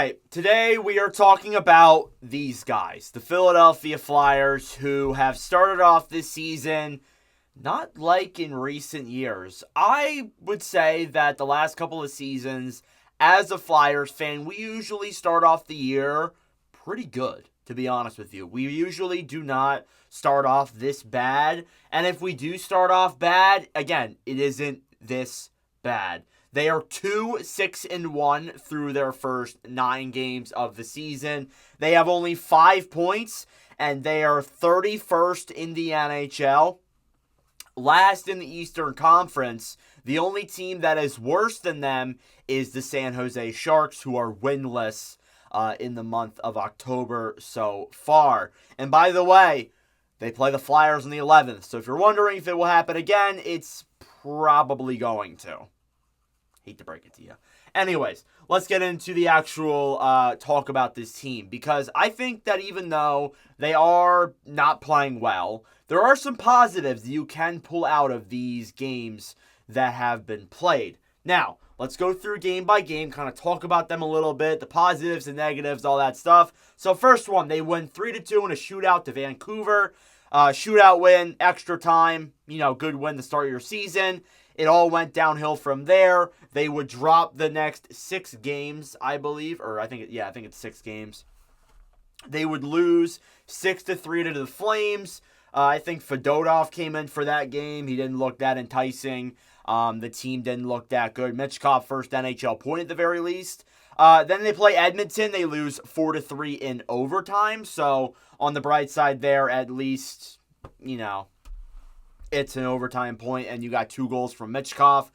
right, today we are talking about these guys, the Philadelphia Flyers, who have started off this season not like in recent years. I would say that the last couple of seasons, as a Flyers fan, we usually start off the year pretty good, to be honest with you. We usually do not start off this bad, and if we do start off bad, again, it isn't this bad. They are 2-6-1 through their first 9 games of the season. They have only 5 points, and they are 31st in the NHL. Last in the Eastern Conference. The only team that is worse than them is the San Jose Sharks, who are winless in the month of October so far. And by the way, they play the Flyers on the 11th. So if you're wondering if it will happen again, it's probably going to. Hate to break it to you. Anyways, let's get into the actual talk about this team, because I think that even though they are not playing well, there are some positives that you can pull out of these games that have been played. Now, let's go through game by game, kind of talk about them a little bit, the positives and negatives, all that stuff. So first one, they win 3-2 in a shootout to Vancouver. Shootout win, extra time, good win to start your season. It all went downhill from there. They would drop the next 6 games, I believe, or I think it's 6 games. They would lose 6-3 to the Flames. I think Fedotov came in for that game. He didn't look that enticing. The team didn't look that good. Michkov, first NHL point at the very least. Then they play Edmonton. They lose 4-3 in overtime. So on the bright side there, at least, it's an overtime point, and you got 2 goals from Michkov.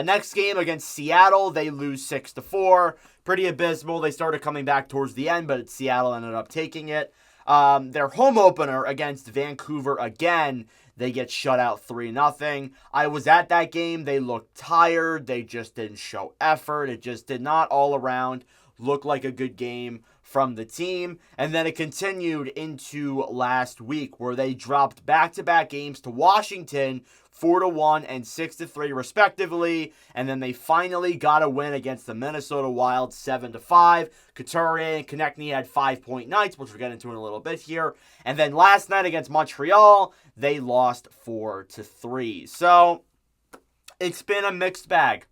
Next game against Seattle, they lose 6-4. Pretty abysmal. They started coming back towards the end, but Seattle ended up taking it. Their home opener against Vancouver again, they get shut out 3-0. I was at that game. They looked tired. They just didn't show effort. It just did not all around look like a good game from the team. And then it continued into last week, where they dropped back-to-back games to Washington, 4-1 and 6-3 respectively. And then they finally got a win against the Minnesota Wild, 7-5. Couturier and Konechny had 5-point nights, which we'll get into in a little bit here. And then last night against Montreal, they lost 4-3. So it's been a mixed bag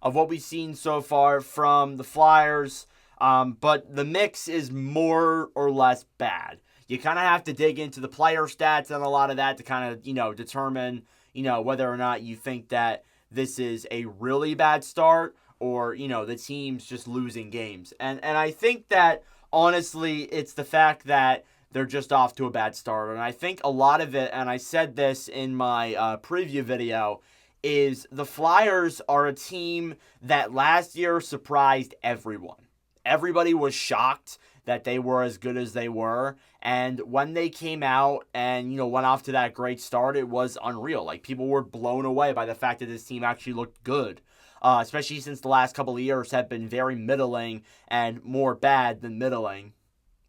of what we've seen so far from the Flyers. But the mix is more or less bad. You kind of have to dig into the player stats and a lot of that to kind of, determine, whether or not you think that this is a really bad start or, the team's just losing games. And I think that, honestly, it's the fact that they're just off to a bad start. And I think a lot of it, and I said this in my preview video, is the Flyers are a team that last year surprised everyone. Everybody was shocked that they were as good as they were. And when they came out and, went off to that great start, it was unreal. Like, people were blown away by the fact that this team actually looked good. Especially since the last couple of years have been very middling and more bad than middling,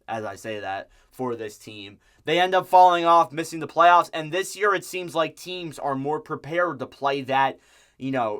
as I say that, for this team. They end up falling off, missing the playoffs. And this year it seems like teams are more prepared to play that,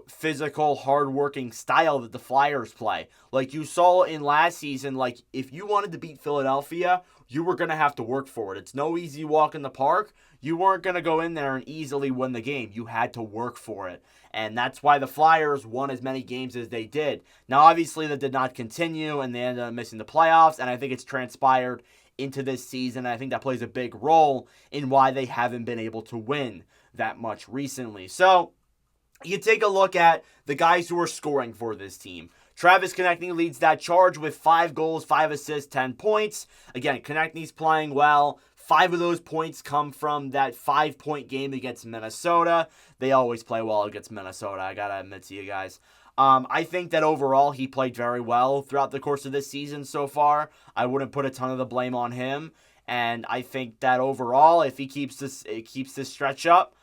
physical, hard-working style that the Flyers play. Like you saw in last season, like if you wanted to beat Philadelphia, you were going to have to work for it. It's no easy walk in the park. You weren't going to go in there and easily win the game. You had to work for it. And that's why the Flyers won as many games as they did. Now, obviously, that did not continue, and they ended up missing the playoffs, and I think it's transpired into this season. I think that plays a big role in why they haven't been able to win that much recently. So, you take a look at the guys who are scoring for this team. Travis Konechny leads that charge with 5 goals, 5 assists, 10 points. Again, Konechny's playing well. 5 of those points come from that 5-point game against Minnesota. They always play well against Minnesota, I gotta admit to you guys. I think that overall he played very well throughout the course of this season so far. I wouldn't put a ton of the blame on him. And I think that overall, if he keeps this stretch up,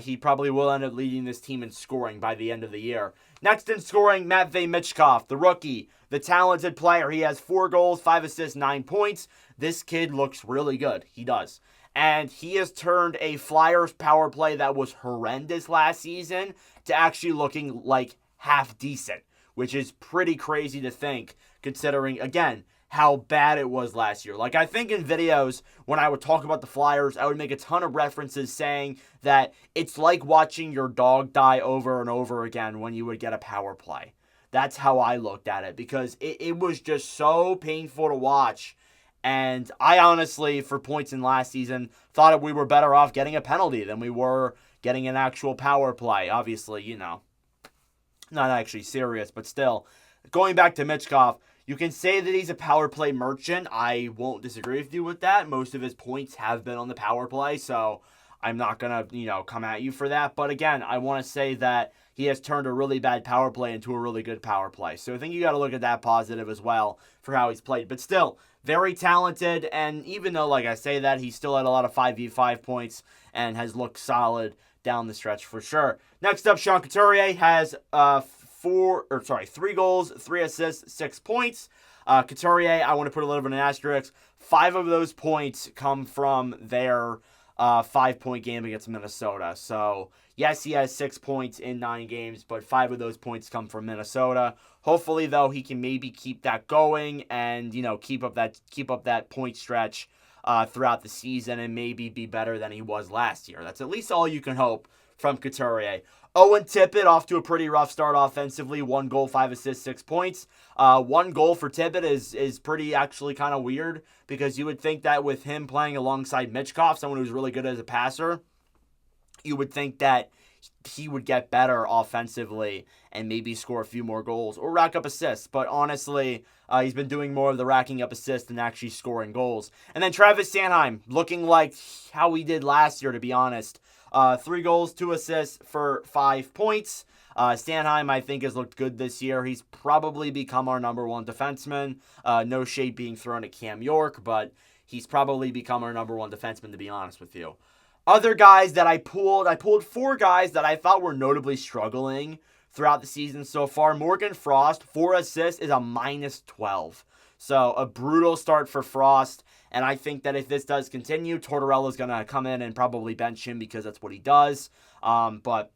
he probably will end up leading this team in scoring by the end of the year. Next in scoring, Matvei Michkov, the rookie, the talented player. He has 4 goals, 5 assists, 9 points. This kid looks really good. He does. And he has turned a Flyers power play that was horrendous last season to actually looking like half decent, which is pretty crazy to think, considering, again, how bad it was last year. Like, I think in videos, when I would talk about the Flyers, I would make a ton of references saying that it's like watching your dog die over and over again when you would get a power play. That's how I looked at it, because it was just so painful to watch. And I honestly, for points in last season, thought that we were better off getting a penalty than we were getting an actual power play. Obviously, not actually serious, but still. Going back to Michkov, you can say that he's a power play merchant. I won't disagree with you with that. Most of his points have been on the power play, so I'm not going to, come at you for that. But again, I want to say that he has turned a really bad power play into a really good power play. So I think you got to look at that positive as well for how he's played. But still, very talented, and even though, like I say that, he still had a lot of 5v5 points and has looked solid down the stretch for sure. Next up, Sean Couturier has 3 goals, 3 assists, 6 points. Couturier, I want to put a little bit of an asterisk. 5 of those points come from their 5-point game against Minnesota. So, yes, he has 6 points in 9 games, but 5 of those points come from Minnesota. Hopefully, though, he can maybe keep that going and, keep up that point stretch throughout the season and maybe be better than he was last year. That's at least all you can hope from Couturier. Owen Tippett off to a pretty rough start offensively. 1 goal, 5 assists, 6 points. 1 goal for Tippett is pretty actually kind of weird, because you would think that with him playing alongside Michkov, someone who's really good as a passer, you would think that he would get better offensively and maybe score a few more goals or rack up assists. But honestly, he's been doing more of the racking up assists than actually scoring goals. And then Travis Sanheim, looking like how we did last year, to be honest. 3 goals, 2 assists for 5 points. Sanheim, I think, has looked good this year. He's probably become our number 1 defenseman. No shade being thrown at Cam York, but he's probably become our number 1 defenseman, to be honest with you. Other guys that I pulled 4 guys that I thought were notably struggling throughout the season so far. Morgan Frost, 4 assists, is a -12. So a brutal start for Frost. And I think that if this does continue, Tortorella's going to come in and probably bench him because that's what he does. But,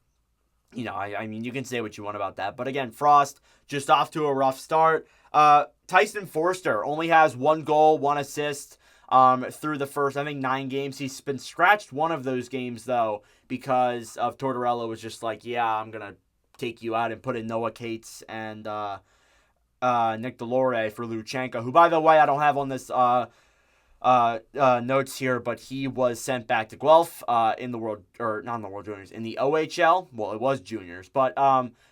I mean, you can say what you want about that. But again, Frost just off to a rough start. Tyson Forster only has 1 goal, 1 assist through the first, 9 games. He's been scratched one of those games, though, because of Tortorella was just like, yeah, I'm going to take you out and put in Noah Cates and Nick Delore for Luchenko, who, by the way, I don't have on this notes here, but he was sent back to Guelph in the World, or not in the World Juniors, in the OHL. Well, it was juniors, but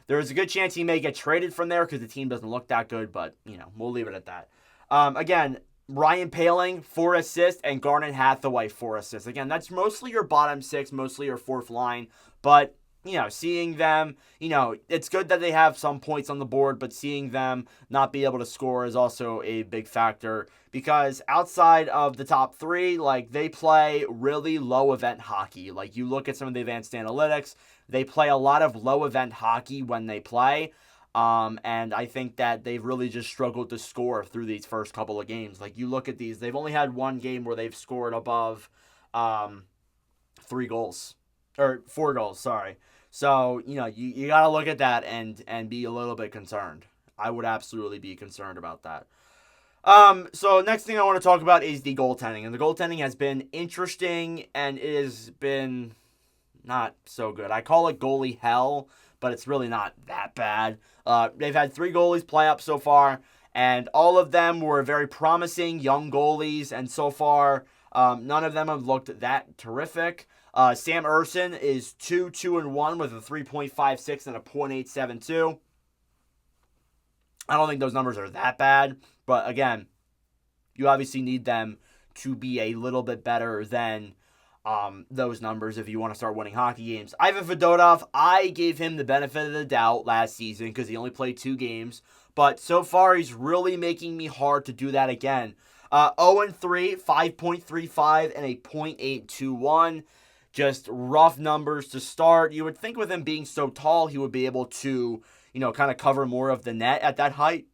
there is a good chance he may get traded from there because the team doesn't look that good, but, we'll leave it at that. Again, Ryan Poehling, 4 assists, and Garnet Hathaway, 4 assists. Again, that's mostly your bottom 6, mostly your 4th line, but seeing them, it's good that they have some points on the board, but seeing them not be able to score is also a big factor, because outside of the top 3, they play really low event hockey. You look at some of the advanced analytics, they play a lot of low event hockey when they play. And I think that they've really just struggled to score through these first couple of games. You look at these, they've only had 1 game where they've scored above 3 goals. Or 4 goals, sorry. So, you got to look at that and be a little bit concerned. I would absolutely be concerned about that. So next thing I want to talk about is the goaltending. And the goaltending has been interesting, and it has been not so good. I call it goalie hell, but it's really not that bad. They've had 3 goalies play up so far, and all of them were very promising young goalies, and so far, none of them have looked that terrific. Sam Ersson is 2-2-1 with a 3.56 and a .872. I don't think those numbers are that bad, but again, you obviously need them to be a little bit better than those numbers if you want to start winning hockey games. Ivan Fedotov, I gave him the benefit of the doubt last season because he only played 2 games, but so far he's really making me hard to do that again. 0-3, 5.35, and a .821. Just rough numbers to start. You would think with him being so tall, he would be able to, kind of cover more of the net at that height.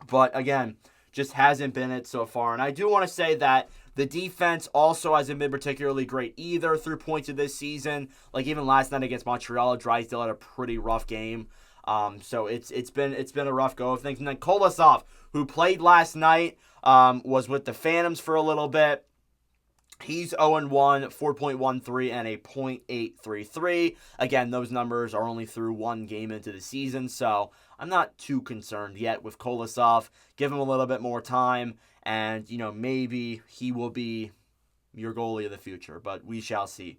But again, just hasn't been it so far. And I do want to say that the defense also hasn't been particularly great either through points of this season. Even last night against Montreal, Drysdale had a pretty rough game. So it's been a rough go of things. And then Kolosov, who played last night, was with the Phantoms for a little bit. He's 0-1, 4.13, and a .833. Again, those numbers are only through one game into the season, so I'm not too concerned yet with Kolosov. Give him a little bit more time, and, maybe he will be your goalie of the future, but we shall see.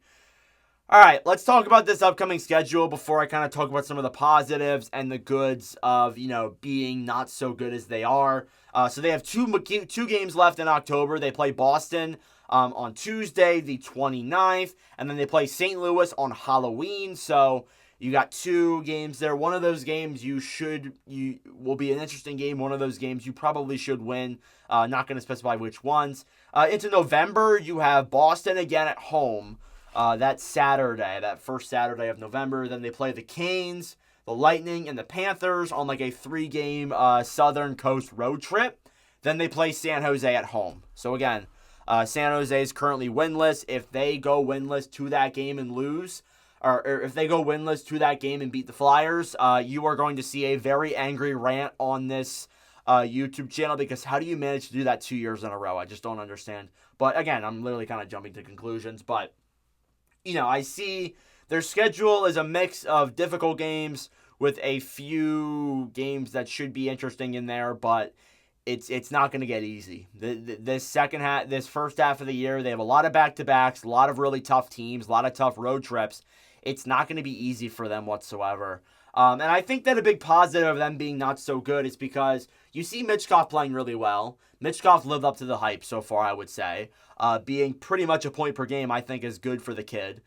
All right, let's talk about this upcoming schedule before I kind of talk about some of the positives and the goods of, being not so good as they are. So they have two games left in October. They play Boston on Tuesday, the 29th, and then they play St. Louis on Halloween. So you got two games there. One of those games will be an interesting game. One of those games you probably should win. Not going to specify which ones. Into November, you have Boston again at home. That Saturday, that first Saturday of November. Then they play the Canes, the Lightning, and the Panthers on like a 3-game Southern Coast road trip. Then they play San Jose at home. So again, San Jose is currently winless. If they go winless to that game and lose, or if they go winless to that game and beat the Flyers, you are going to see a very angry rant on this YouTube channel, because how do you manage to do that 2 years in a row? I just don't understand. But again, I'm literally kind of jumping to conclusions, but I see their schedule is a mix of difficult games with a few games that should be interesting in there, but it's not going to get easy. This first half of the year, they have a lot of back-to-backs, a lot of really tough teams, a lot of tough road trips. It's not going to be easy for them whatsoever. And I think that a big positive of them being not so good is because you see Michkov playing really well. Michkov lived up to the hype so far, I would say. Being pretty much a point per game, I think, is good for the kid.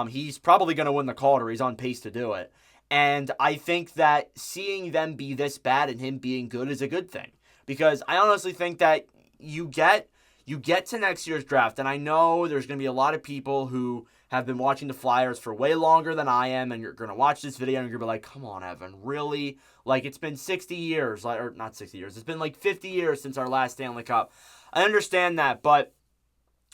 He's probably going to win the Calder. He's on pace to do it. And I think that seeing them be this bad and him being good is a good thing. Because I honestly think that you get to next year's draft, and I know there's going to be a lot of people who have been watching the Flyers for way longer than I am, and you're going to watch this video and you're going to be like, come on, Evan, really? Like, it's been 60 years, or not 60 years, it's been like 50 years since our last Stanley Cup. I understand that, but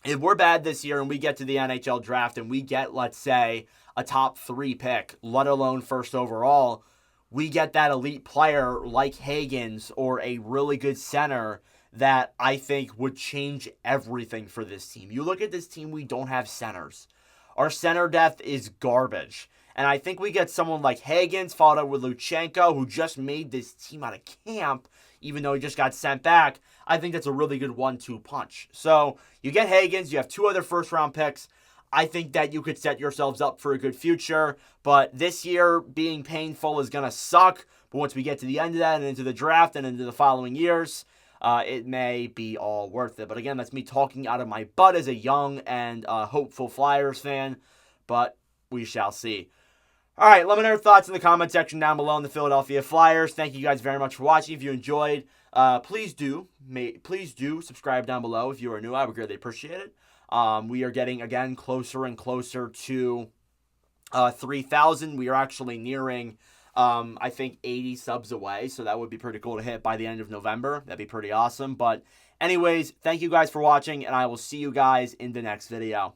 if we're bad this year and we get to the NHL draft and we get, let's say, a top 3 pick, let alone first overall, we get that elite player like Higgins or a really good center that I think would change everything for this team. You look at this team, we don't have centers. Our center depth is garbage. And I think we get someone like Higgins, followed up with Luchenko, who just made this team out of camp, even though he just got sent back. I think that's a really good 1-2 punch. So you get Higgins, you have 2 other first-round picks. I think that you could set yourselves up for a good future. But this year being painful is going to suck. But once we get to the end of that and into the draft and into the following years, it may be all worth it. But again, that's me talking out of my butt as a young and hopeful Flyers fan. But we shall see. All right, let me know your thoughts in the comment section down below on the Philadelphia Flyers. Thank you guys very much for watching. If you enjoyed, please do subscribe down below if you are new. I would greatly appreciate it. We are getting, again, closer and closer to 3,000. We are actually nearing, I think, 80 subs away, so that would be pretty cool to hit by the end of November. That'd be pretty awesome. But anyways, thank you guys for watching, and I will see you guys in the next video.